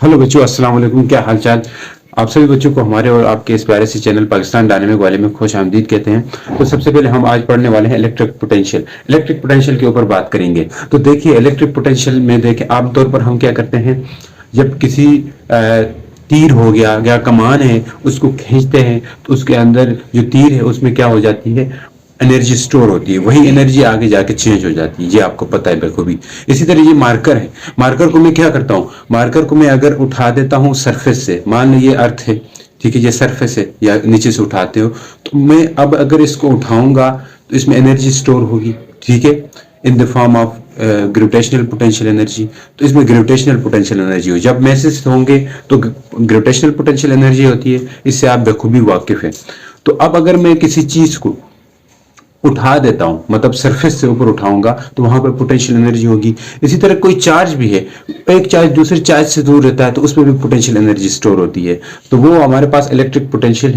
Hello बच्चों, अस्सलाम वालेकुम। क्या हाल चाल। आप सभी बच्चों को हमारे और आपके इस प्यारे से चैनल पाकिस्तान डायनेमिक वाले में खुश आमदीद कहते हैं। तो सबसे पहले हम आज पढ़ने वाले हैं इलेक्ट्रिक पोटेंशियल के ऊपर बात करेंगे। तो देखिए, इलेक्ट्रिक पोटेंशियल में देखिए आमतौर पर हम क्या करते हैं, जब किसी तीर हो गया या कमान है उसको खींचते हैं तो उसके अंदर जो तीर है उसमें क्या हो जाती है, एनर्जी स्टोर होती है। वही एनर्जी आगे जाके चेंज हो जाती है, ये आपको पता है बखूबी। इसी तरह ये मार्कर है, मार्कर को मैं क्या करता हूँ, मार्कर को मैं अगर उठा देता हूँ सरफेस से, मान लो ये अर्थ है, ठीक है, ये सरफेस है या नीचे से उठाते हो, तो मैं अब अगर इसको उठाऊंगा तो इसमें एनर्जी स्टोर होगी, ठीक है, in the form of gravitational potential energy. तो इसमें ग्रेविटेशनल पोटेंशियल एनर्जी हो, जब मैसेज होंगे तो ग्रेविटेशनल पोटेंशियल एनर्जी होती है, इससे आप बखूबी वाकिफ है। तो अब अगर मैं किसी चीज को उठा देता हूं, मतलब सरफेस से ऊपर उठाऊंगा तो वहां पर पोटेंशियल एनर्जी होगी। इसी तरह कोई चार्ज भी है, एक चार्ज दूसरे चार्ज से दूर रहता है तो उसमें भी पोटेंशियल एनर्जी स्टोर होती है। तो वो हमारे पास इलेक्ट्रिक पोटेंशियल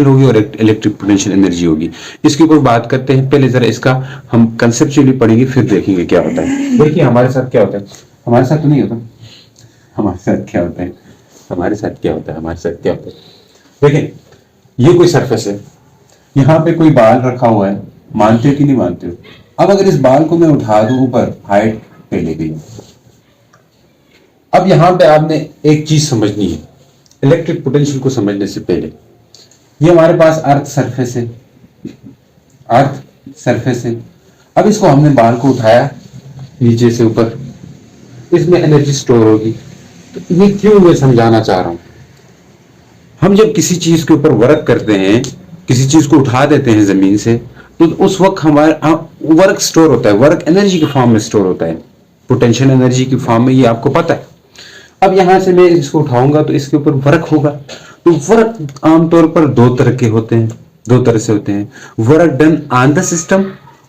होगी और इलेक्ट्रिक पोटेंशियल एनर्जी होगी। इसके ऊपर बात करते हैं। पहले जरा इसका हम कंसेप्चुअली पढ़ेंगे, फिर देखेंगे क्या होता है। देखिए हमारे साथ क्या होता है, हमारे साथ तो नहीं होता, हमारे साथ क्या होता है, हमारे साथ क्या होता है, हमारे साथ क्या होता है। देखिए ये कोई सरफेस है, यहाँ पे कोई बाल रखा हुआ है, मानते हो कि नहीं मानते हो। अब अगर इस बाल को मैं उठा दूं ऊपर, हाइट पे ले गई। अब यहाँ पे आपने एक चीज समझनी है इलेक्ट्रिक पोटेंशियल को समझने से पहले। ये हमारे पास अर्थ सरफेस है, अर्थ सरफेस है। अब इसको हमने बाल को उठाया नीचे से ऊपर, इसमें एनर्जी स्टोर होगी। तो ये क्यों मैं समझाना चाह रहा हूं, हम जब किसी चीज के ऊपर वर्क करते हैं, किसी चीज को उठा देते हैं जमीन से, तो उस वक्त हमारा वर्क स्टोर होता है, वर्क एनर्जी के फॉर्म में स्टोर होता है, पोटेंशियल एनर्जी की फॉर्म में, ये आपको पता है। अब यहां से मैं इसको उठाऊंगा तो इसके ऊपर वर्क होगा। तो वर्क आमतौर पर दो तरह के होते हैं, दो तरह से होते हैं, work done on the system,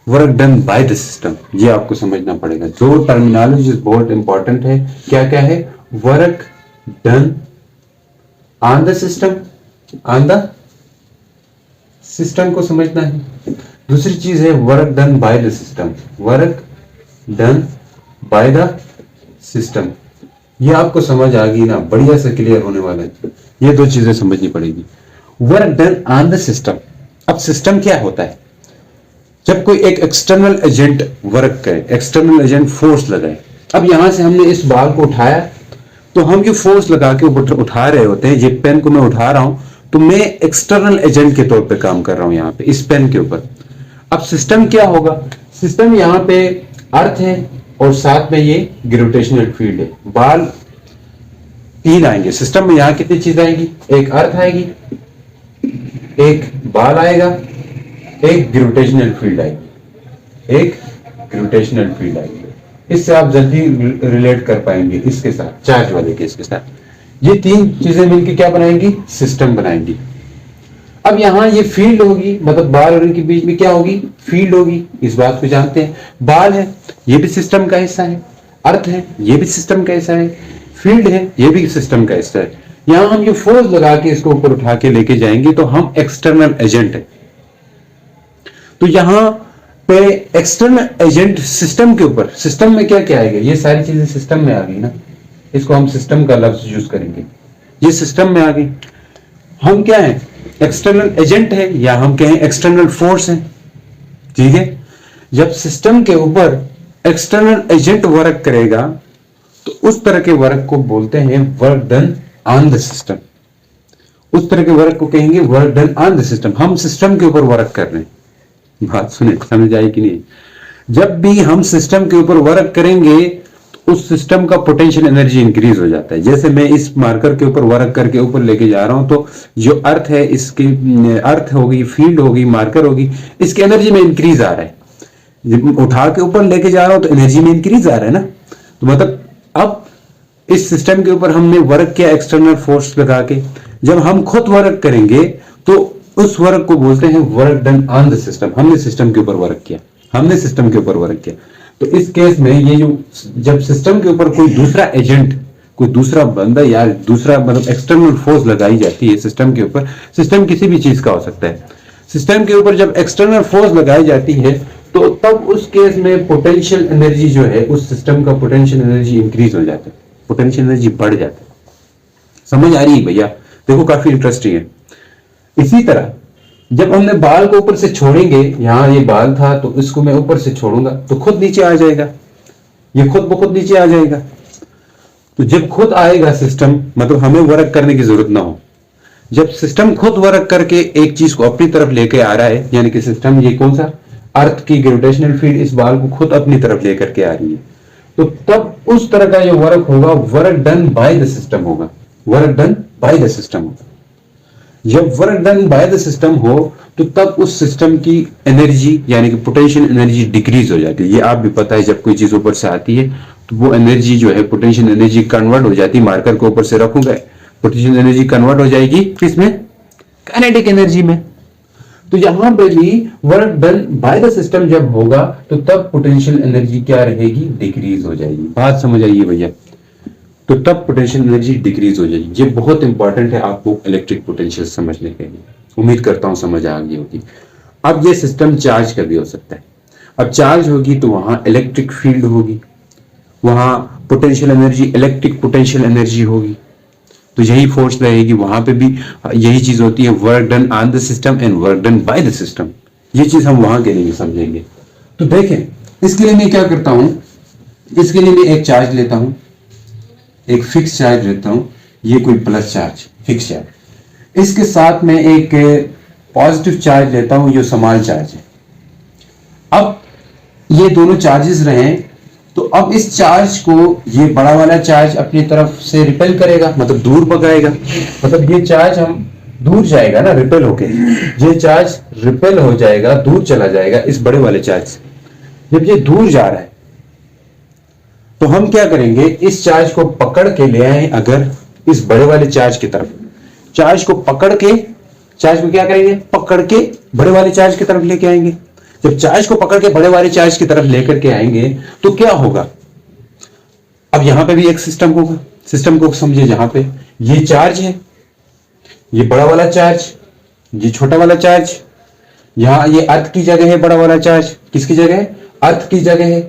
work done by the system. ये आपको समझना पड़ेगा, दो टर्मिनोलॉजी बहुत इंपॉर्टेंट है। क्या क्या है, work done on the system, on the system को समझना है। दूसरी चीज है work done by the system, work done by the system. ये आपको समझ आ गई ना, बढ़िया से क्लियर होने वाला है। ये दो चीजें समझनी पड़ेगी। Work done on the system, अब सिस्टम क्या होता है, जब कोई एक एक्सटर्नल एजेंट वर्क करे, एक्सटर्नल एजेंट फोर्स लगाए। अब यहां से हमने इस बाल को उठाया, तो हम जो फोर्स लगा के ऊपर उठा रहे होते हैं, ये पेन को मैं उठा रहा हूं तो मैं एक्सटर्नल एजेंट के तौर पे काम कर रहा हूं यहां पे इस पेन के ऊपर। अब सिस्टम क्या होगा, सिस्टम यहां पे अर्थ है और साथ में ये ग्रेविटेशनल फील्ड है। बाल तीन आएंगे सिस्टम में, यहां कितनी चीज आएगी, एक अर्थ आएगी, एक बाल आएगा, एक ग्रेविटेशनल फील्ड आएगी, एक ग्रेविटेशनल फील्ड आएगी। इससे आप जल्दी रिलेट कर पाएंगे इसके साथ, चार्ज वाले केस के साथ। ये तीन चीजें मिलकर क्या बनाएंगी, सिस्टम बनाएंगी। अब यहां ये फील्ड होगी, मतलब बाल और इनके बीच में क्या होगी, फील्ड होगी। इस बात को जानते हैं। बाल है ये भी सिस्टम का हिस्सा है, अर्थ है ये भी सिस्टम का हिस्सा है, फील्ड है ये भी सिस्टम का हिस्सा है। यहां हम जो फोर्स लगा के इसको ऊपर उठा के लेके जाएंगे तो हम एक्सटर्नल एजेंट है। तो यहां पे एक्सटर्नल एजेंट सिस्टम के ऊपर, सिस्टम में क्या क्या आएगा, ये सारी चीजें सिस्टम में आ गई ना, इसको हम सिस्टम का लफ्ज यूज करेंगे। ये सिस्टम में आ गई। हम क्या है, एक्सटर्नल एजेंट है या हम क्या है, एक्सटर्नल फोर्स है, ठीक है। जब सिस्टम के ऊपर एक्सटर्नल एजेंट वर्क करेगा तो उस तरह के वर्क को बोलते हैं work done on the system. उस तरह के वर्क को कहेंगे work done on the system. हम सिस्टम के ऊपर वर्क कर रहे हैं, बात सुने, समझ आई कि नहीं। जब भी हम सिस्टम के ऊपर वर्क करेंगे तो उस सिस्टम का पोटेंशियल एनर्जी इंक्रीज हो जाता है। जैसे मैं इस मार्कर के ऊपर वर्क करके ऊपर लेके जा रहा हूं तो जो अर्थ है, इसकी अर्थ होगी, फील्ड होगी, मार्कर होगी, इसकी एनर्जी में इंक्रीज आ रहा है। जब उठा के ऊपर लेके जा रहा हूं तो एनर्जी में इंक्रीज आ रहा है ना। तो मतलब अब इस सिस्टम के ऊपर हमने वर्क किया एक्सटर्नल फोर्स लगा के, जब हम खुद वर्क करेंगे तो उस वर्क को बोलते हैं work done on the system. हमने सिस्टम के ऊपर वर्क किया, हमने सिस्टम के ऊपर वर्क किया। तो इस केस में ये जो, जब सिस्टम के ऊपर कोई दूसरा एजेंट, कोई दूसरा बंदा या दूसरा मतलब एक्सटर्नल फोर्स लगाई जाती है सिस्टम के ऊपर, सिस्टम किसी भी चीज का हो सकता है, सिस्टम के ऊपर जब एक्सटर्नल फोर्स लगाई जाती है तो तब उस केस में पोटेंशियल एनर्जी जो है, उस सिस्टम का पोटेंशियल एनर्जी इंक्रीज हो जाता है। पोटेंशियल एनर्जी बढ़ जाती है। समझ आ रही है भैया? देखो काफी इंटरेस्टिंग है। इसी तरह जब हमने बाल को ऊपर से छोड़ेंगे, यहां ये बाल था तो इसको मैं ऊपर से छोड़ूंगा तो खुद नीचे आ जाएगा, ये खुद ब खुद नीचे आ जाएगा। तो जब खुद आएगा सिस्टम, मतलब हमें वर्क करने की जरूरत ना हो, जब सिस्टम खुद वर्क करके एक चीज को अपनी तरफ लेके आ रहा है, यानी कि सिस्टम ये कौन सा, अर्थ की ग्रेविटेशनल फील्ड इस बाल को खुद अपनी तरफ लेकर के आ रही है, तो तब उस तरह का जो वर्क होगा, work done by the system होगा, work done by the system होगा। जब work done by the system हो तो तब उस सिस्टम की एनर्जी यानी कि पोटेंशियल एनर्जी डिक्रीज हो जाती है। ये आप भी पता है, जब कोई चीज ऊपर से आती है तो वो एनर्जी जो है पोटेंशियल एनर्जी कन्वर्ट हो जाती है। मार्कर को ऊपर से रखूंगा, पोटेंशियल एनर्जी कन्वर्ट हो जाएगी किसमें, काइनेटिक एनर्जी में। तो यहां पे भी work done by the system जब होगा तो तब पोटेंशियल एनर्जी क्या रहेगी, डिक्रीज हो जाएगी। बात समझ आइए भैया? तो तब पोटेंशियल एनर्जी डिक्रीज हो जाएगी। ये बहुत इंपॉर्टेंट है आपको इलेक्ट्रिक पोटेंशियल समझने के लिए। उम्मीद करता हूं समझ आ गई होगी। अब ये सिस्टम चार्ज का भी हो सकता है। अब चार्ज होगी तो वहां इलेक्ट्रिक फील्ड होगी, वहां potential energy electric potential energy होगी, तो यही फोर्स रहेगी। वहां पे भी यही चीज होती है, work done on the system and work done by the system. ये चीज हम वहां के लिए समझेंगे। तो देखें, इसके लिए मैं क्या करता हूं, इसके लिए मैं एक चार्ज लेता हूं, एक फिक्स चार्ज लेता हूं, ये कोई प्लस चार्ज फिक्स चार्ज। इसके साथ में एक पॉजिटिव चार्ज लेता हूं जो स्मॉल चार्ज है। अब ये दोनों चार्जेस रहे तो अब इस चार्ज को ये बड़ा वाला चार्ज अपनी तरफ से रिपेल करेगा, मतलब दूर भगाएगा। मतलब ये चार्ज हम दूर जाएगा ना रिपेल होके, ये चार्ज रिपेल हो जाएगा, दूर चला जाएगा इस बड़े वाले चार्ज से। जब ये दूर जा रहा है तो हम क्या करेंगे, इस चार्ज को पकड़ के ले आए अगर इस बड़े वाले चार्ज की तरफ, चार्ज को पकड़ के, चार्ज को क्या करेंगे, पकड़ के बड़े वाले चार्ज की तरफ लेके आएंगे। जब चार्ज को पकड़ के बड़े वाले चार्ज की तरफ लेकर के आएंगे तो क्या होगा, अब यहां पे भी एक सिस्टम होगा। सिस्टम को समझिए, जहां पे ये चार्ज है, ये बड़ा वाला चार्ज, ये छोटा वाला चार्ज, यहां ये अर्थ की जगह है, बड़ा वाला चार्ज किसकी जगह है, अर्थ की जगह है।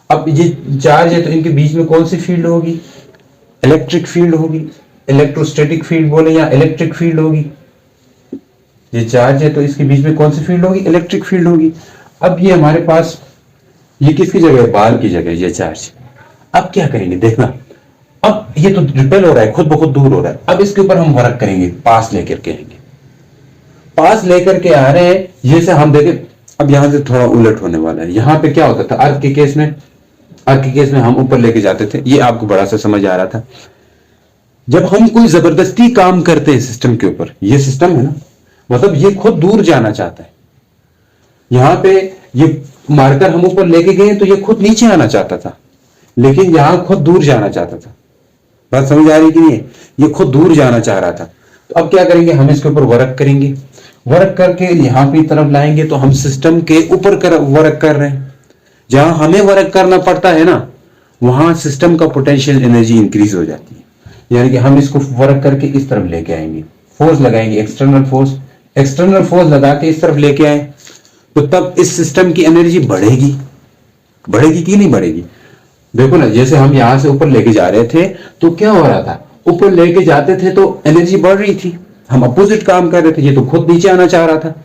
अब ये चार्ज है तो इनके बीच में कौन सी फील्ड होगी, इलेक्ट्रिक फील्ड होगी, इलेक्ट्रोस्टैटिक फील्ड बोले या इलेक्ट्रिक फील्ड होगी। ये चार्ज है तो इसके बीच में कौन सी फील्ड होगी, इलेक्ट्रिक फील्ड होगी। अब ये हमारे पास, ये किसकी जगह है, बाल की जगह ये चार्ज। अब क्या करेंगे देखना, अब ये तो रिपेल हो रहा है, खुद ब खुद दूर हो रहा है। अब इसके ऊपर हम वर्क करेंगे, पास लेकर के आएंगे, पास लेकर के आ रहे हैं। ये से हम देखें, अब यहां से थोड़ा उलट होने वाला है। यहां पे क्या होता था, अर्थ के केस में, अर्थ के केस में हम ऊपर लेके जाते थे, ये आपको बड़ा सा समझ आ रहा था। जब हम कोई जबरदस्ती काम करते हैं सिस्टम के ऊपर, ये सिस्टम है ना, मतलब ये खुद दूर जाना चाहता है। यहां पे ये मार्कर हम ऊपर लेके गए तो ये खुद नीचे आना चाहता था, लेकिन यहां खुद दूर जाना चाहता था। बात समझ आ रही कि नहीं, ये खुद दूर जाना चाह रहा था। तो अब क्या करेंगे, हम इसके ऊपर वर्क करेंगे, वर्क करके यहां की तरफ लाएंगे तो हम सिस्टम के ऊपर वर्क कर रहे हैं। जहां हमें वर्क करना पड़ता है ना, वहां सिस्टम का पोटेंशियल एनर्जी इंक्रीज हो जाती है। यानी कि हम इसको वर्क करके इस तरफ लेके आएंगे, फोर्स लगाएंगे, एक्सटर्नल फोर्स लगा के इस तरफ लेके आए तो तब इस सिस्टम की एनर्जी बढ़ेगी, बढ़ेगी कि नहीं बढ़ेगी। देखो ना, जैसे हम यहां से ऊपर लेके जा रहे थे तो क्या हो रहा था, ऊपर लेके जाते थे तो एनर्जी बढ़ रही थी, हम अपोजिट काम कर रहे थे, ये तो खुद नीचे आना चाह रहा था।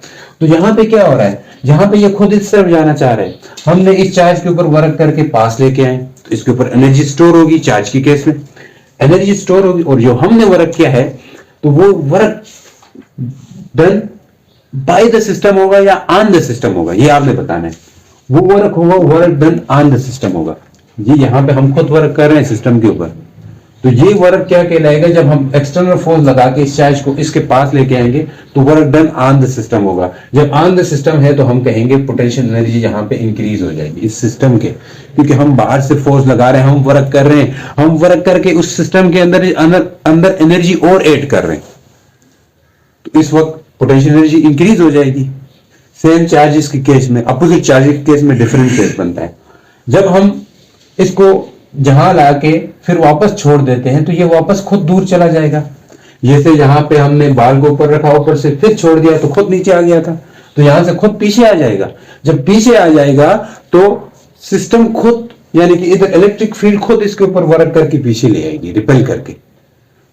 तो यहां पे क्या हो रहा है, यहां पे ये खुद इस तरफ जाना चाह रहे हैं। हमने इस चार्ज के ऊपर वर्क करके पास लेके आए तो इसके ऊपर एनर्जी स्टोर होगी, चार्ज की केस में एनर्जी स्टोर होगी, और जो हमने वर्क किया है तो वो work done by the system होगा या ऑन द सिस्टम होगा, ये आपने बताना है। वो वर्क होगा, work done on the system होगा। ये यहां पे हम खुद वर्क कर रहे हैं सिस्टम के ऊपर, तो ये वर्क क्या कहलाएगा, जब हम एक्सटर्नल फोर्स लगा के इस चार्ज को इसके पास लेके आएंगे तो work done on the system होगा। जब ऑन द सिस्टम है तो हम कहेंगे पोटेंशियल एनर्जी यहां पे इंक्रीज हो जाएगी इस सिस्टम के, क्योंकि हम बाहर से फोर्स लगा रहे हैं, हम वर्क कर रहे हैं, हम वर्क करके उस सिस्टम के अंदर एनर्जी और ऐड कर रहे हैं, तो इस वक्त पोटेंशियल एनर्जी इंक्रीज हो जाएगी। सेम चार्जेस के केस में, अपोजिट चार्जेस के केस में डिफरेंट केस बनता है। जब हम इसको जहां लाके फिर वापस छोड़ देते हैं तो ये वापस खुद दूर चला जाएगा। जैसे यहां पे हमने बाल को ऊपर रखा, ऊपर से फिर छोड़ दिया तो खुद नीचे आ गया था, तो यहां से खुद पीछे आ जाएगा। जब पीछे आ जाएगा तो सिस्टम खुद यानी कि इधर इलेक्ट्रिक फील्ड खुद इसके ऊपर वर्क करके पीछे ले आएगी, रिपेल करके।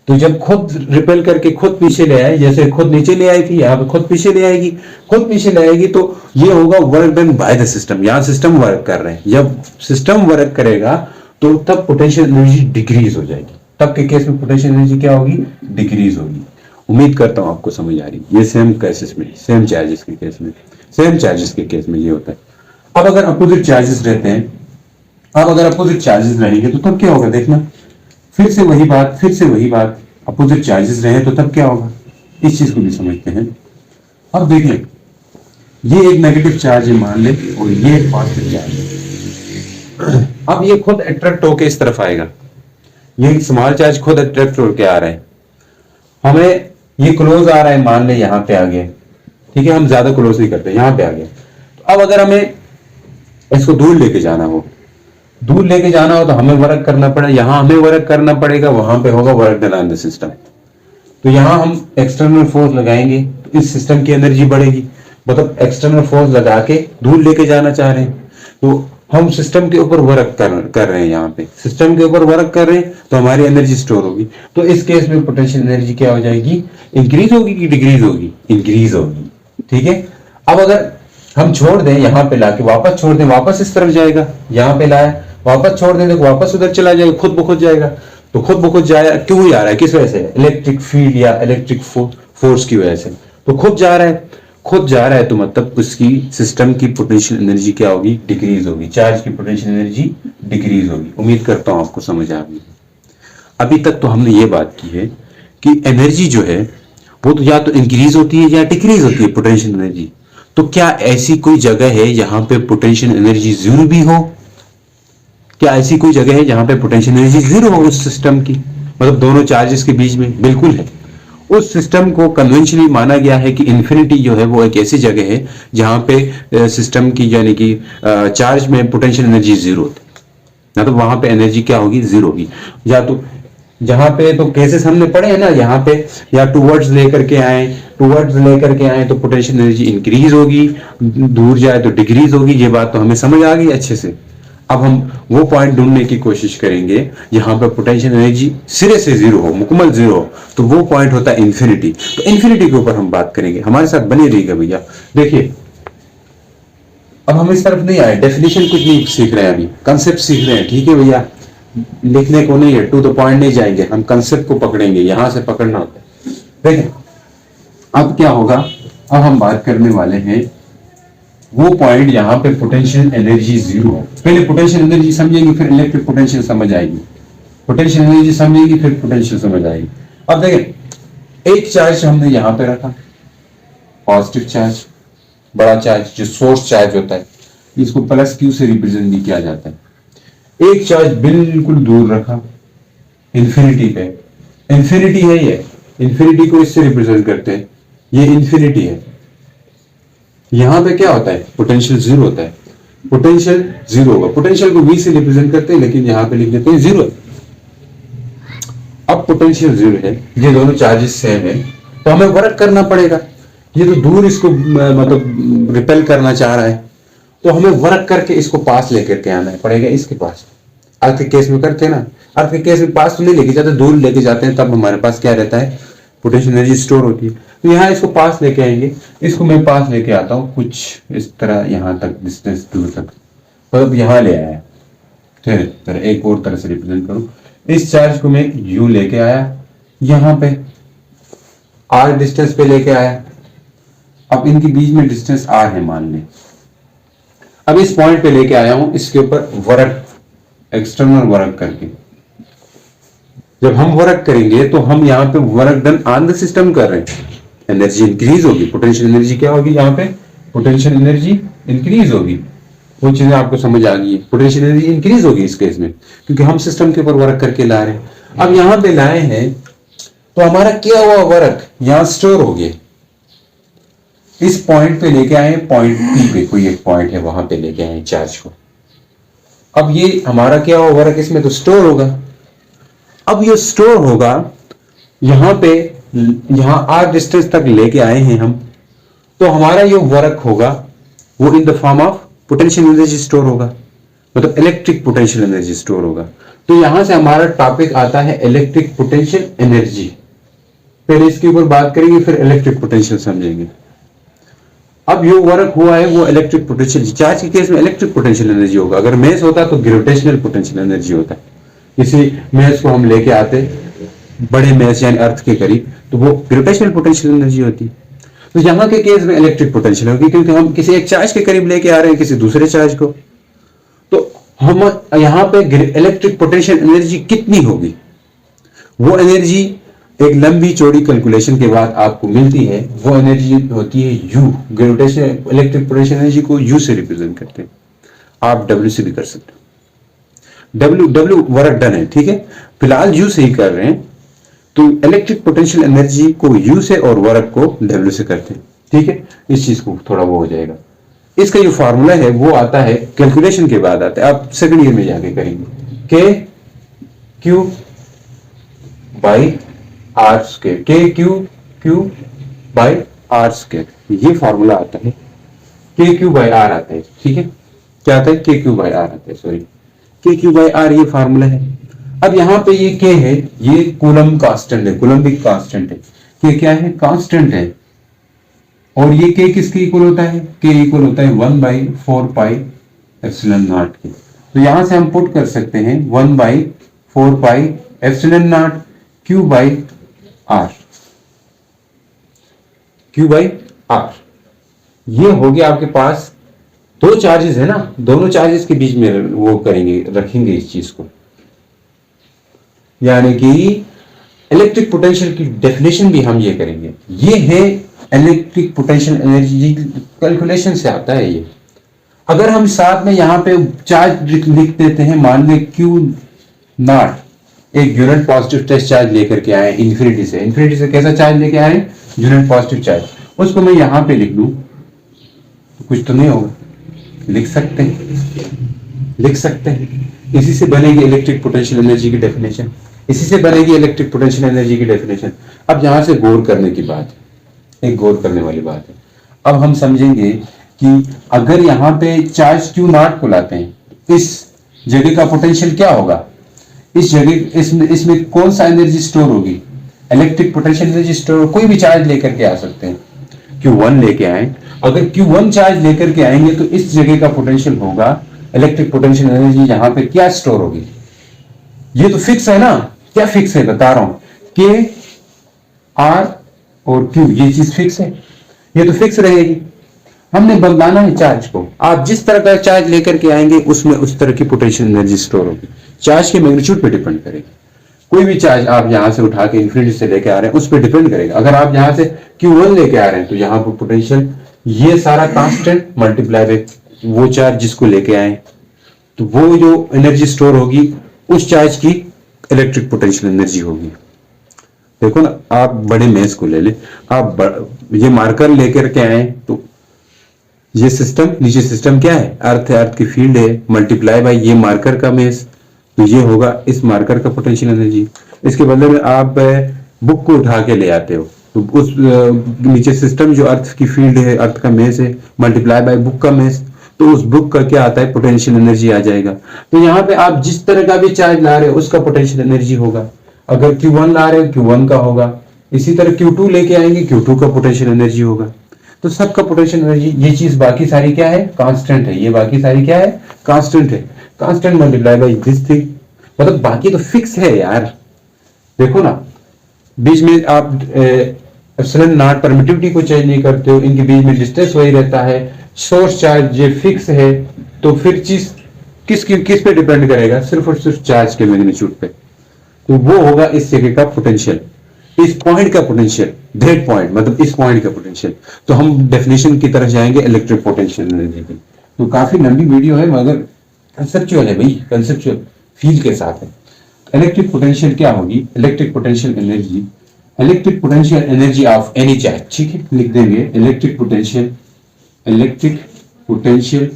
तो जब खुद रिपेल करके खुद पीछे ले आए, जैसे खुद नीचे ले आई थी, यहाँ पे खुद पीछे ले आएगी, खुद पीछे ले आएगी, तो ये होगा work done by the system. यहाँ सिस्टम वर्क कर रहे हैं, जब सिस्टम वर्क करेगा तो तब पोटेंशियल एनर्जी डिक्रीज हो जाएगी। तब के केस में पोटेंशियल एनर्जी क्या होगी, डिक्रीज होगी। उम्मीद करता हूं आपको समझ आ रही है। ये सेम केसेस में, सेम चार्जेस के केस में, सेम चार्जेस के केस में ये होता है। अब अगर अपोजिट चार्जेस रहते हैं, अब अगर अपोजिट चार्जेस रहेंगे तो तब क्या होगा, देखना फिर से वही बात, अपोजिट चार्जेस रहे तो तब क्या होगा, इस चीज को भी समझते हैं। अब देख लें, ये एक नेगेटिव चार्ज है मान ले, और ये एक पॉजिटिव चार्ज है। अब ये खुद अट्रैक्ट होके इस तरफ आएगा, ये स्मॉल चार्ज खुद अट्रैक्ट होके आ रहा है, हमें ये क्लोज आ रहा है, मान ले यहाँ पे आ गया, ठीक है, हम ज्यादा क्लोज नहीं करते, यहाँ पे आ गया। तो अब अगर हमें इसको दूर लेके जाना हो तो हमें वर्क करना पड़े, यहां हमें वर्क करना पड़ेगा, वहां पे होगा work done on the system. तो यहां हम एक्सटर्नल फोर्स लगाएंगे तो इस सिस्टम की एनर्जी बढ़ेगी, मतलब एक्सटर्नल फोर्स लगा के दूर लेके जाना चाह रहे हैं, तो हम सिस्टम के ऊपर वर्क कर रहे हैं, यहाँ पे सिस्टम के ऊपर वर्क कर रहे हैं, तो हमारी एनर्जी स्टोर होगी। तो इस केस में पोटेंशियल एनर्जी क्या हो जाएगी, इंक्रीज होगी कि डिक्रीज होगी, इंक्रीज होगी, ठीक है। अब अगर हम छोड़ दें, यहाँ पे लाके वापस छोड़ दें, वापस इस तरफ जाएगा, यहाँ पे लाया वापस छोड़ दें तो वापस उधर चला जाएगा, खुद ब खुद जाएगा। तो खुद ब खुद जाए क्यों जा रहा है, किस वजह से, इलेक्ट्रिक फील्ड या इलेक्ट्रिक फोर्स की वजह से। तो खुद जा रहा है तो मतलब उसकी सिस्टम की पोटेंशियल एनर्जी क्या होगी, डिक्रीज होगी, चार्ज की पोटेंशियल एनर्जी डिक्रीज होगी। उम्मीद करता हूं आपको समझ आ गई। अभी तक तो हमने ये बात की है कि एनर्जी जो है वो तो या तो इंक्रीज होती है या डिक्रीज होती है, पोटेंशियल एनर्जी। तो क्या ऐसी कोई जगह है जहां पे पोटेंशियल एनर्जी जीरो भी हो, क्या ऐसी कोई जगह है जहां पे पोटेंशियल एनर्जी जीरो हो उस सिस्टम की, मतलब दोनों चार्जेस के बीच में, बिल्कुल है। उस सिस्टम को कन्वेंशनली माना गया है कि इन्फिनिटी जो है वो एक ऐसी जगह है जहां पे सिस्टम की यानी कि चार्ज में पोटेंशियल एनर्जी जीरो होती है, ना तो वहां पे एनर्जी क्या होगी, जीरो होगी। या तो जहां पे तो केसेस हमने पढ़े हैं ना, यहाँ पे या टूवर्ड्स लेकर के आए तो पोटेंशियल एनर्जी इंक्रीज होगी, दूर जाए तो डिक्रीज होगी। ये बात तो हमें समझ आ गई अच्छे से। अब हम वो पॉइंट ढूंढने की कोशिश करेंगे जहां पर पोटेंशियल एनर्जी सिरे से जीरो हो, मुकम्मल जीरो हो, तो वो पॉइंट होता है इंफिनिटी। तो इंफिनिटी के ऊपर हम बात करेंगे, हमारे साथ बने रहिएगा भैया। देखिए अब हम इस तरफ नहीं आए, डेफिनेशन कुछ नहीं सीख रहे हैं, अभी कंसेप्ट सीख रहे हैं, ठीक है भैया, लिखने को नहीं है, टू द पॉइंट नहीं जाएंगे, हम कंसेप्ट को पकड़ेंगे, यहां से पकड़ना होता है। देखिए अब क्या होगा, अब हम बात करने वाले हैं वो पॉइंट जहां पे पोटेंशियल एनर्जी जीरो है। पहले पोटेंशियल एनर्जी समझेंगे, फिर इलेक्ट्रिक पोटेंशियल समझ आएगी, पोटेंशियल एनर्जी समझेंगे, फिर पोटेंशियल समझ आएगी। अब देखें, एक चार्ज हमने यहां पे रखा, पॉजिटिव चार्ज, बड़ा चार्ज जो सोर्स चार्ज होता है, इसको प्लस क्यू से रिप्रेजेंट भी किया जाता है। एक चार्ज बिल्कुल दूर रखा, इंफिनिटी पे, इंफिनिटी है ये, इंफिनिटी को इससे रिप्रेजेंट करते हैं, ये इंफिनिटी है। यहां पे क्या होता है, पोटेंशियल जीरो होता है, पोटेंशियल जीरो होगा, पोटेंशियल को v से रिप्रेजेंट करते हैं, लेकिन यहां पे लिख देते हैं जीरो। अब पोटेंशियल जीरो है, ये दोनों चार्जेस सेम है, तो हमें वर्क करना पड़ेगा। ये तो दूर इसको मतलब रिपेल करना चाह रहा है, तो हमें वर्क करके इसको पास लेकर के आना पड़ेगा इसके पास। अर्थ के केस में करते हैं ना, अर्थ के केस में पास तो नहीं लेके जाते, दूर लेके जाते हैं, तब हमारे पास क्या रहता है, पोटेंशियल एनर्जी स्टोर होती है। तो यहाँ इसको पास लेके आएंगे, इसको मैं पास लेके आता हूँ कुछ इस तरह, यहाँ तक डिस्टेंस दूर तक, मतलब यहाँ ले आया, फिर एक और तरह से रिप्रेजेंट करूँ, इस चार्ज को मैं यू लेके आया, यहाँ पे आर डिस्टेंस पे लेके आया। अब इनके बीच में डिस्टेंस आर है मान लें, अब इस पॉइंट पे लेके आया हूं, इसके ऊपर वर्क, एक्सटर्नल वर्क करके। जब हम वर्क करेंगे तो हम यहाँ पे work done on the system कर रहे हैं, एनर्जी इंक्रीज होगी, पोटेंशियल एनर्जी क्या होगी, यहाँ पे पोटेंशियल एनर्जी इंक्रीज होगी। वो चीजें आपको समझ आ गई है, पोटेंशियल एनर्जी इंक्रीज होगी इस केस में, क्योंकि हम सिस्टम के ऊपर वर्क करके ला रहे हैं। अब यहाँ पे लाए हैं तो हमारा क्या हुआ, वर्क यहाँ स्टोर हो गया, इस पॉइंट पे लेके आए, पॉइंट पी पे कोई एक पॉइंट है, वहां पे लेके आए चार्ज को। अब ये हमारा क्या हुआ, वर्क इसमें तो स्टोर होगा। अब ये स्टोर होगा यहां पे, यहां आर डिस्टेंस तक लेके आए हैं हम, तो हमारा ये वर्क होगा वो in the form of potential energy store होगा। मतलब इलेक्ट्रिक पोटेंशियल एनर्जी स्टोर होगा। तो यहां से हमारा टॉपिक आता है इलेक्ट्रिक पोटेंशियल एनर्जी। पहले इसके ऊपर बात करेंगे, फिर इलेक्ट्रिक पोटेंशियल समझेंगे। अब जो वर्क हुआ है वो इलेक्ट्रिक पोटेंशियल, चार्ज के केस में इलेक्ट्रिक पोटेंशियल एनर्जी होगा। अगर मेस होता तो ग्रेविटेशनल पोटेंशियल एनर्जी होता। इसी मेस को हम लेके आते बड़े मेस यानी अर्थ के करीब, तो वो ग्रेविटेशनल पोटेंशियल एनर्जी होती। तो यहाँ के केस में इलेक्ट्रिक पोटेंशियल होगी, क्योंकि हम किसी एक चार्ज के करीब लेके आ रहे हैं किसी दूसरे चार्ज को। तो हम यहाँ पे इलेक्ट्रिक पोटेंशियल एनर्जी कितनी होगी, वो एनर्जी एक लंबी चौड़ी कैलकुलेशन के बाद आपको मिलती है। वो एनर्जी होती है you. Gravitational electric potential energy को यू से रिप्रेजेंट करते हैं, आप डब्ल्यू से भी कर सकते हो। डब्ल्यू वर्क डन है, ठीक है, फिलहाल यू से ही कर रहे हैं। तो इलेक्ट्रिक पोटेंशियल एनर्जी को यू से और वर्क को डब्ल्यू से करते हैं, ठीक है। इस चीज को थोड़ा वो हो जाएगा। इसका जो फॉर्मूला है वो आता है कैलकुलेशन के बाद आता है, आप सेकंड ईयर में जाके करेंगे। के क्यू बाई आर स्क्वायर, के क्यू बाई आर स्क्वायर, ये फॉर्मूला आता है। के क्यू बाई आर आता है, ठीक है। क्या आता है? के क्यू बाई आर आता है, सॉरी, के क्यू बाई आर, ये फॉर्मूला है। अब यहाँ पे ये के है, ये कूलम कांस्टेंट है, कूलम्बिक कांस्टेंट है। के क्या है? कांस्टेंट है। और ये के किसके इक्वल होता है? के इक्वल होता है 1/4 पाई एप्सिलॉन नॉट के। तो यहां से हम पुट कर सकते हैं 1/4 pi epsilon naught Q by R, Q by R. ये हो गया आपके पास। दो चार्जेस है ना, दोनों चार्जेस के बीच में वो करेंगे, रखेंगे इस चीज को, यानी कि इलेक्ट्रिक पोटेंशियल की डेफिनेशन भी हम ये करेंगे। ये है इलेक्ट्रिक पोटेंशियल एनर्जी, कैलकुलेशन से आता है ये। अगर हम साथ में यहां पे चार्ज लिख देते हैं, मान ले क्यू नॉट, एक यूनिट पॉजिटिव टेस्ट चार्ज लेकर के आए इन्फिनिटी से। इन्फिनिटी से कैसा चार्ज लेके आए? Unit positive charge. उसको मैं यहां पे लिख लूं तो कुछ तो नहीं होगा, लिख सकते हैं, लिख सकते हैं। इसी से बनेगी इलेक्ट्रिक पोटेंशियल एनर्जी की डेफिनेशन, इसी से बनेगी इलेक्ट्रिक पोटेंशियल एनर्जी की डेफिनेशन। अब यहां से गौर करने की बात है, एक गौर करने वाली बात है। अब हम समझेंगे कि अगर यहां पे चार्ज क्यू नॉट को लाते हैं, इस जगह का पोटेंशियल क्या होगा? इस जगह इसमें कौन सा एनर्जी स्टोर होगी? Electric potential energy store. कोई भी चार्ज लेकर के आ सकते हैं, Q1 लेके आए। अगर Q1 चार्ज लेकर के आएंगे तो इस जगह का पोटेंशियल होगा, इलेक्ट्रिक पोटेंशियल एनर्जी यहां पे क्या स्टोर होगी? ये तो फिक्स है ना, क्या फिक्स है बता रहा हूं, के आर और क्यू, ये चीज फिक्स है, ये तो फिक्स रहेगी। हमने बदलाना है चार्ज को। आप जिस तरह का चार्ज लेकर के आएंगे उसमें उस तरह की पोटेंशियल एनर्जी स्टोर होगी। चार्ज के मैग्नीट्यूड पे डिपेंड करेगा। कोई भी चार्ज आप यहां से उठा के इन्फिनिटी से लेके आ रहे हैं उस पर डिपेंड करेगा। अगर आप यहां से Q1 लेके आ रहे हैं तो यहां पर पोटेंशियल ये सारा कांस्टेंट मल्टीप्लाई विद वो चार्ज जिसको लेके आए, तो वो जो एनर्जी स्टोर होगी उस चार्ज की इलेक्ट्रिक पोटेंशियल एनर्जी होगी। देखो ना, आप बड़े मेस को ले ले, आप ये मार्कर लेकर के आए तो ये सिस्टम, नीचे सिस्टम क्या है? अर्थ है, अर्थ की फील्ड है, मल्टीप्लाई बाय ये मार्कर का मेस, तो ये होगा इस मार्कर का पोटेंशियल एनर्जी। इसके बदले में आप बुक को उठा के ले आते हो तो उस नीचे सिस्टम जो अर्थ की फील्ड है, अर्थ का मेस है, मल्टीप्लाई बाय बुक का मेस, तो उस बुक का क्या आता है? पोटेंशियल एनर्जी आ जाएगा। तो यहाँ पे आप जिस तरह का भी चार्ज ला रहे हो उसका पोटेंशियल एनर्जी होगा। अगर Q1 ला रहे हो Q1 का होगा, इसी तरह Q2 लेके आएंगे Q2 का पोटेंशियल एनर्जी होगा। तो सबका पोटेंशियल एनर्जी, ये चीज बाकी सारी क्या है? कांस्टेंट है। ये बाकी सारी क्या है? कांस्टेंट है। Constant multiply by this thing, मतलब बाकी तो फिक्स है यार। देखो ना, बीच में आप एप्सिलॉन नॉट परमिटिविटी को चेंज नहीं करते हो, इनके बीच में डिस्टेंस वही रहता है, सोर्स चार्ज ये फिक्स है। तो फिर चीज किस पे डिपेंड करेगा? सिर्फ और सिर्फ चार्ज के मैग्नीट्यूड पे। तो वो होगा इस जगह का पोटेंशियल, इस पॉइंट का पोटेंशियल, दैट पॉइंट मतलब इस पॉइंट का पोटेंशियल। तो हम डेफिनेशन की तरफ जाएंगे इलेक्ट्रिक पोटेंशियल एनर्जी की। तो काफी लंबी वीडियो है मगर कंसेप्चुअल है भाई, कंसेप्चुअल फील के साथ है। इलेक्ट्रिक पोटेंशियल क्या होगी? Electric potential energy, electric potential energy of any charge, ठीक है, लिख देंगे electric potential, electric potential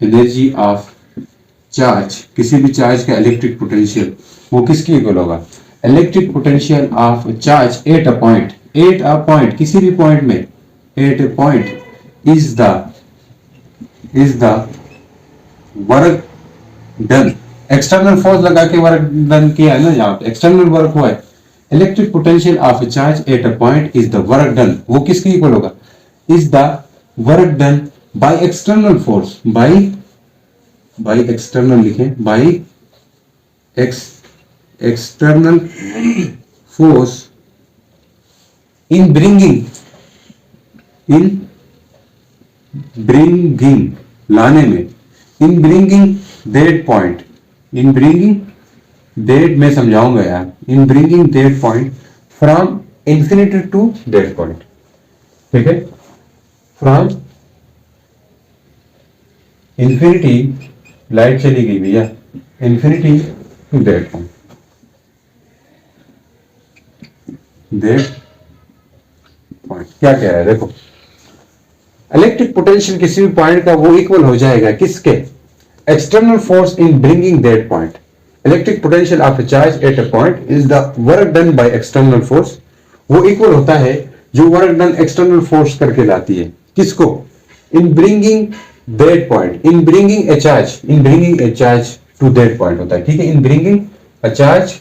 energy of charge, किसी भी चार्ज का इलेक्ट्रिक पोटेंशियल वो किसकी इक्वल होगा? Electric potential of charge at a point, किसी भी पॉइंट में, eight a point is the work done, external force लगा के वर्क डन किया है ना, यहाँ पे एक्सटर्नल वर्क हुआ है। Electric potential of a charge at a point is the work done, वो किसके इक्वल होगा, is the work done by external force, by external लिखें, by external force in bringing लाने में, in bringing that point, in bringing that मैं समझाऊंगा यार, in bringing that point from infinity to that point, ठीक है, from infinity, light चली गई भैया, infinity to that point, that point क्या कह रहा है देखो, इलेक्ट्रिक पोटेंशियल किसी भी पॉइंट का वो इक्वल हो जाएगा किसके, external force in bringing that point, electric potential of a charge at a point is the work done by external force, वो इक्वल होता है जो वर्क डन एक्सटर्नल फोर्स करके लाती है, किसको, in bringing that point, in bringing a charge, in bringing a charge to that point होता है, ठीक है, in bringing a charge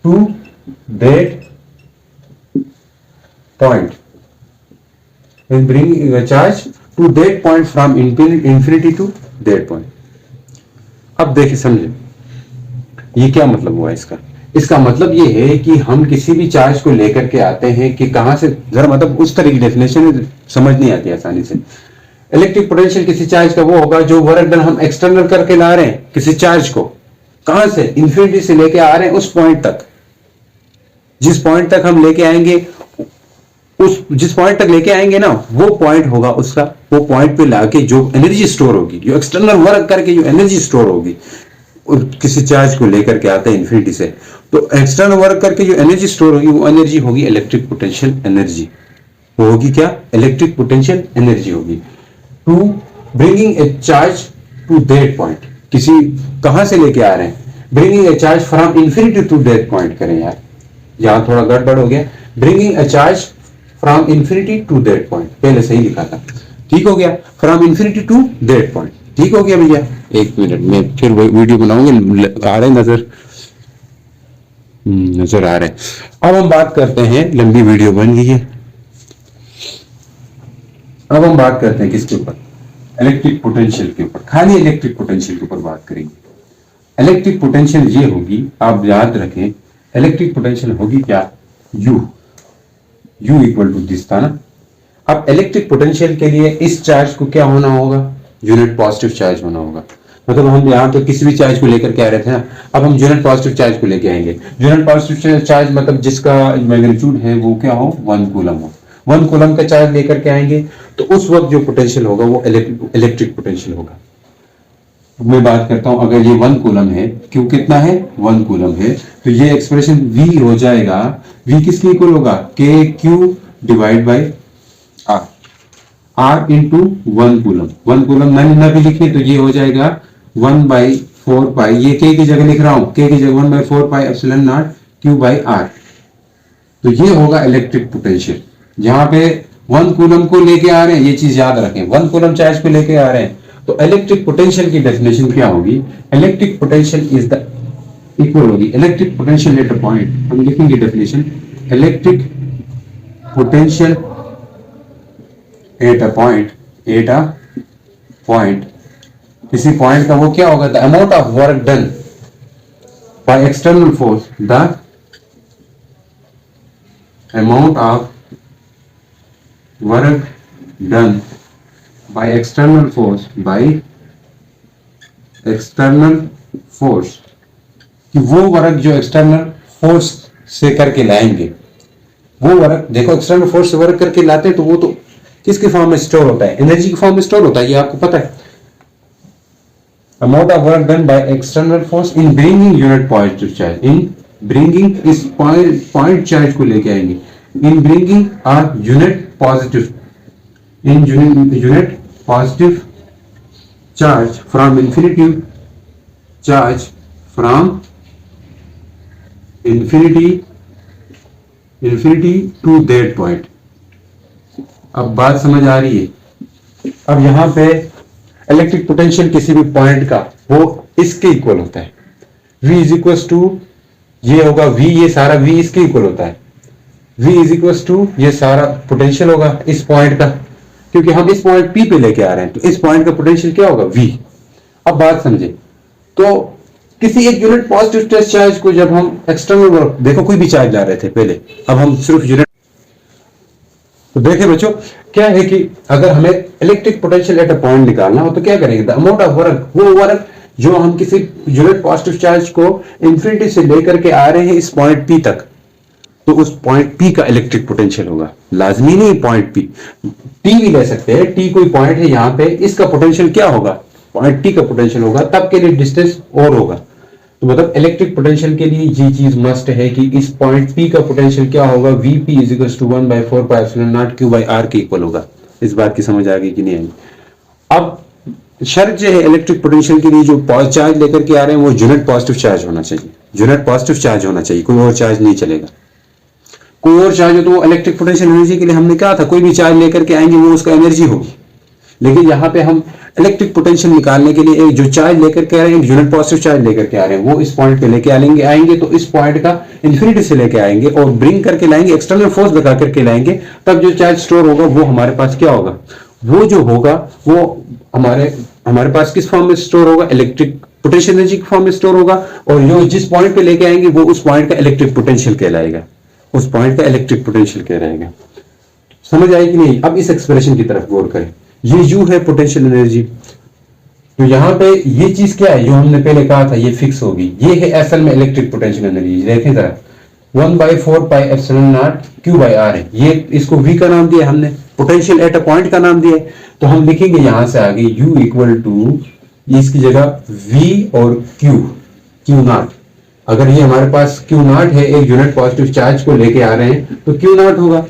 to that point, in bringing a charge to that point from infinity to that point। अब देखिए समझे ये क्या मतलब हुआ इसका, इसका मतलब ये है कि हम किसी भी चार्ज को लेकर के आते हैं कि कहां से, जरा मतलब उस तरह की डेफिनेशन समझ नहीं आती आसानी से। इलेक्ट्रिक पोटेंशियल किसी चार्ज का वो होगा जो वर्क डन हम एक्सटर्नल करके ला रहे हैं किसी चार्ज को, कहां से, इंफिनिटी से लेके आ रहे हैं उस पॉइंट तक, जिस पॉइंट तक हम लेके आएंगे, उस जिस पॉइंट तक लेके आएंगे ना वो पॉइंट होगा उसका, वो पॉइंट पे लाके जो एनर्जी स्टोर होगी, जो एक्सटर्नल वर्क करके जो एनर्जी स्टोर होगी, और किसी चार्ज को लेकर के आते हैं इंफिनिटी से, तो एक्सटर्नल वर्क करके जो एनर्जी स्टोर होगी वो एनर्जी होगी इलेक्ट्रिक पोटेंशियल एनर्जी, वो होगी क्या, इलेक्ट्रिक पोटेंशियल एनर्जी होगी। To bringing a charge to that point, किसी कहां से लेके आ रहे हैं, bringing a charge from infinity to that point करें यार, यहां थोड़ा गड़बड़ हो गया, bringing a charge from infinity to that point, पहले सही लिखा था, ठीक हो गया, from infinity to that point, ठीक हो गया भैया। एक मिनट में फिर वीडियो बनाऊंगे, आ रहे नजर, नजर आ रहे हैं। अब हम बात करते हैं, लंबी वीडियो बन गई है, अब हम बात करते हैं किसके ऊपर, इलेक्ट्रिक पोटेंशियल के ऊपर, खाली इलेक्ट्रिक पोटेंशियल के ऊपर बात करेंगे। इलेक्ट्रिक पोटेंशियल ये होगी, आप याद रखें, इलेक्ट्रिक पोटेंशियल होगी क्या, U इक्वल टू दिस था ना। अब इलेक्ट्रिक पोटेंशियल के लिए इस चार्ज को क्या होना होगा, यूनिट पॉजिटिव चार्ज होना होगा, मतलब हम यहाँ पे किसी भी चार्ज को लेकर के आ रहे थे ना, अब हम यूनिट पॉजिटिव चार्ज को लेके आएंगे, यूनिट पॉजिटिव चार्ज मतलब जिसका मैग्नीट्यूड है वो क्या हो, 1 कूलम हो, 1 कूलम का चार्ज लेकर के आएंगे, तो उस वक्त जो पोटेंशियल होगा वो इलेक्ट्रिक पोटेंशियल होगा। मैं बात करता हूं, अगर ये 1 कूलम है, क्यों कितना है, 1 कूलम है, तो ये एक्सप्रेशन V हो जाएगा, V किसके इक्वल होगा, KQ divide by R into 1 coulomb, 1 coulomb ना भी लिखे तो ये हो जाएगा 1/4 पाई, ये K की जगह लिख रहा हूं, K की जगह 1/4 pi epsilon naught Q by R, तो ये होगा इलेक्ट्रिक पोटेंशियल। जहां पे 1 कूलम को लेके आ रहे हैं, ये चीज याद रखें, 1 कूलम चार्ज को लेके आ रहे हैं, तो इलेक्ट्रिक पोटेंशियल की डेफिनेशन क्या होगी, electric potential is the equal होगी, electric potential at a point, हम लिखेंगे definition, electric potential at a point, किसी पॉइंट का वो क्या होगा, the amount of work done by external force, the amount of work done by external force, कि वो वर्क जो एक्सटर्नल फोर्स से करके लाएंगे, वो वर्क देखो एक्सटर्नल फोर्स से वर्क करके लाते हैं तो वो तो किसके फॉर्म में स्टोर होता है, एनर्जी के फॉर्म में स्टोर होता है, ये आपको पता है। Amount of work done by external force in bringing unit positive charge, in bringing इस पॉइंट चार्ज को लेके आएंगे, in bringing a unit positive, in unit positive charge from infinity to that point। अब बात समझ आ रही है। अब यहां पे इलेक्ट्रिक पोटेंशियल किसी भी पॉइंट का वो इसके इक्वल होता है। V इज इक्वल टू ये होगा V, ये सारा V इसके इक्वल होता है। V इज इक्वल टू ये सारा पोटेंशियल होगा इस पॉइंट का, क्योंकि हम इस पॉइंट P पे लेके आ रहे हैं, तो इस पॉइंट का पोटेंशियल क्या होगा V। अब बात समझे, तो किसी एक यूनिट पॉजिटिव टेस्ट चार्ज को जब हम एक्सटर्नल वर्क, देखो कोई भी चार्ज ला रहे थे पहले, अब हम सिर्फ यूनिट, तो देखें बच्चों क्या है कि अगर हमें electric potential at a point निकालना हो तो क्या करेंगे, द अमाउंट ऑफ वर्क, वो वर्क जो हम किसी यूनिट पॉजिटिव चार्ज को इंफिनिटी से लेकर के आ रहे हैं इस पॉइंट P तक, तो उस पॉइंट P का इलेक्ट्रिक पोटेंशियल होगा। लाजमी नहीं पॉइंट P, T भी ले सकते हैं, T कोई पॉइंट है यहाँ पे, इसका पोटेंशियल क्या होगा, पॉइंट T का पोटेंशियल होगा, तब के लिए डिस्टेंस और होगा। तो मतलब इलेक्ट्रिक पोटेंशियल के लिए ये चीज मस्ट है कि इस पॉइंट P का पोटेंशियल क्या होगा, Vp is equal to 1/4 pi epsilon naught Q by R के इक्वल होगा। इस बात की समझ आ गई कि नहीं आई। अब शर्त जो है इलेक्ट्रिक पोटेंशियल के लिए, जो चार्ज लेकर के आ रहे हैं वो यूनिट पॉजिटिव चार्ज होना चाहिए, यूनिट पॉजिटिव चार्ज होना चाहिए, कोई और चार्ज नहीं चलेगा। कोई और चार्ज हो तो वो इलेक्ट्रिक पोटेंशियल एनर्जी के लिए हमने कहा था, कोई भी चार्ज लेकर के आएंगे वो उसका एनर्जी होगी, लेकिन यहाँ पे हम इलेक्ट्रिक पोटेंशियल निकालने के लिए एक जो चार्ज लेकर के आ रहे हैं, यूनिट पॉजिटिव चार्ज लेकर के आ रहे हैं, वो इस पॉइंट पे लेके आएंगे तो इस पॉइंट का इंफिनिटी से लेके आएंगे और ब्रिंग करके लाएंगे, एक्सटर्नल फोर्स लगा करके लाएंगे, तब जो चार्ज स्टोर होगा वो हमारे पास क्या होगा, वो जो होगा वो हमारे पास किस फॉर्म में स्टोर होगा, इलेक्ट्रिक पोटेंशियल एनर्जी के फॉर्म में स्टोर होगा, और जो जिस पॉइंट पे लेके आएंगे वो उस पॉइंट का इलेक्ट्रिक पोटेंशियल कहलाएगा, उस पॉइंट का इलेक्ट्रिक पोटेंशियल कहलाएगा। समझ आई कि नहीं। अब इस एक्सप्रेशन की तरफ गौर करें, ये U है पोटेंशियल एनर्जी, तो यहां पे ये चीज क्या है, जो हमने पहले कहा था ये फिक्स होगी, ये है असल में इलेक्ट्रिक पोटेंशियल एनर्जी। देखें जरा 1/4 pi epsilon naught Q by R है, ये इसको V का नाम दिया हमने, पोटेंशियल एट अ पॉइंट का नाम दिया है, तो हम लिखेंगे यहां से आगे U इक्वल टू, इसकी जगह V और Q नॉट, अगर ये हमारे पास Q नॉट है, एक यूनिट पॉजिटिव चार्ज को लेके आ रहे हैं तो Q नॉट होगा,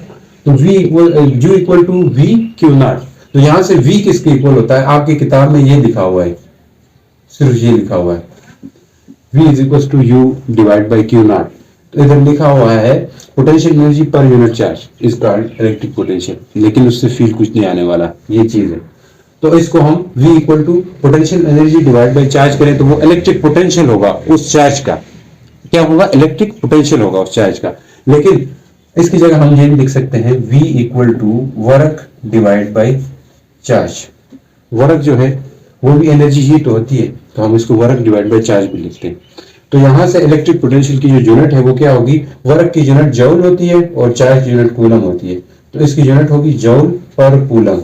तो U equal to V Q naught. तो यहां से V किसके इक्वल होता है, आपकी किताब में ये लिखा हुआ है, सिर्फ ये लिखा हुआ है V is equal to U divide by Q naught. तो इधर लिखा हुआ है potential energy per unit charge is called electric potential, लेकिन उससे फील कुछ नहीं आने वाला, ये चीज है। तो इसको हम V equal to potential energy divide by charge करें तो वो इलेक्ट्रिक पोटेंशियल होगा उस चार्ज का, क्या होगा, इलेक्ट्रिक पोटेंशियल होगा उस चार्ज का। लेकिन इसकी जगह हम ये लिख सकते हैं V equal to work divide by charge. Work जो है वो भी एनर्जी ही तो होती है, तो हम इसको वर्क डिवाइड बाई चार्ज भी लिखते हैं। तो यहां से इलेक्ट्रिक पोटेंशियल की जो यूनिट है वो क्या होगी, वर्क की यूनिट जूल होती है और चार्ज की यूनिट कूलम होती है, तो इसकी यूनिट होगी जूल पर कूलम।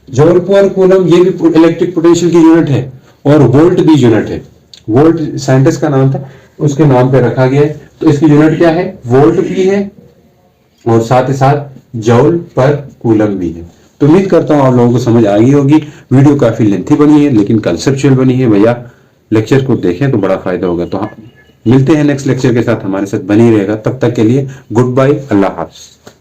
जूल पर कूलम ये भी इलेक्ट्रिक पोटेंशियल की यूनिट है, और वोल्ट भी यूनिट है, वोल्ट साइंटिस्ट का नाम था, उसके नाम पे रखा गया है, तो इसकी यूनिट क्या है, वोल्ट भी है और साथ ही साथ जूल पर कूलम भी है। तो उम्मीद करता हूं आप लोगों को समझ आ गई होगी। वीडियो काफी लेंथी बनी है लेकिन कंसेप्चुअल बनी है भैया, लेक्चर को देखें तो बड़ा फायदा होगा। तो मिलते हैं नेक्स्ट लेक्चर के साथ, हमारे साथ बनी रहेगा, तब तक के लिए गुड बाय, अल्लाह हाफ़िज़।